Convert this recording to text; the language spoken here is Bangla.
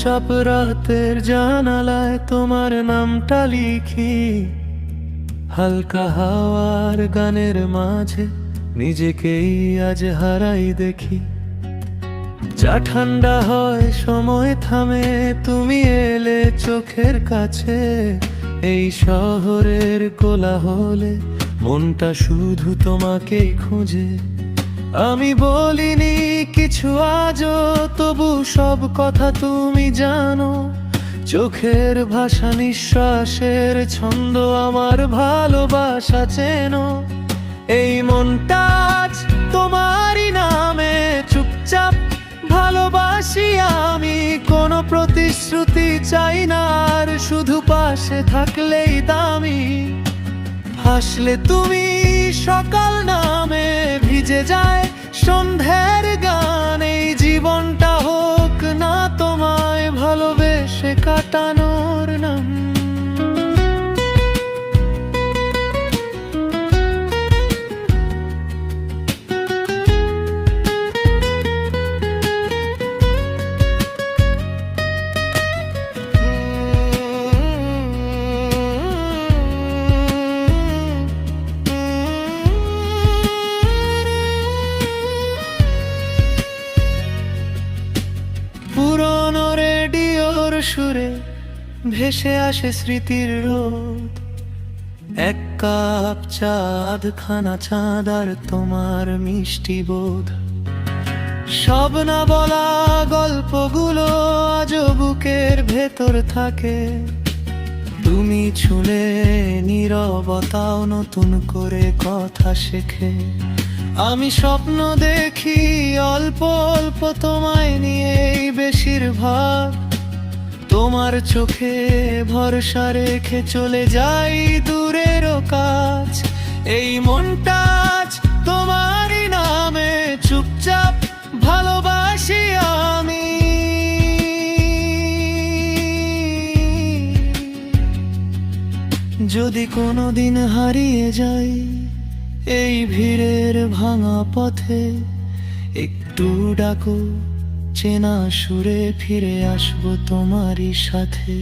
চুপচাপ রাতের জানালায় তোমার নামটা লিখি, হালকা হাওয়ার গানের মাঝে নিজেকেই আজ হারাই দেখি। যা ঠান্ডা হয় সময় থামে, তুমি এলে চোখের কাছে। এই শহরের কোলাহলে মনটা শুধু তোমাকেই খুঁজে। আমি বলিনি কিছু আজও, তবু সব কথা তুমি জানো। চোখের ভাষা, নিঃশ্বাসের ছন্দ, আমার ভালোবাসা চেনো। এই মনটা আজ তোমারই নামে চুপচাপ ভালোবাসি আমি। কোনো প্রতিশ্রুতি চাই না আর, শুধু পাশে থাকলেই দামি। হাসলে তুমি সকাল নামে ভিজে যায় সন্ধ্যের গান। এই জীবনটা হোক না তোমায় ভালোবেসে কাটানোর নাম। পুরনো রেডিওর সুরে ভেসে আসে স্মৃতির রোদ। এক কাপ চাঁদ, খানা চাঁদ আর তোমার মিষ্টি বোধ। সব না বলা গল্পগুলো আজও বুকের ভেতর থাকে। তুমি ছুঁলে নীরবতাও নতুন করে কথা শেখে। আমি স্বপ্ন দেখি অল্প অল্প তোমায় নিয়েই বেশিরভাগ। তোমার চোখে ভরসা রেখে চলে যাই দূরেরও কাজ। এই মনটা আজ তোমারই নামে চুপচাপ ভালোবাসি আমি। যদি কোনোদিন হারিয়ে যাই এই ভিড়ের ভাঙা পথে, একটু ডাকো চেনা সুরে, ফিরে আসবো তোমারই সাথে।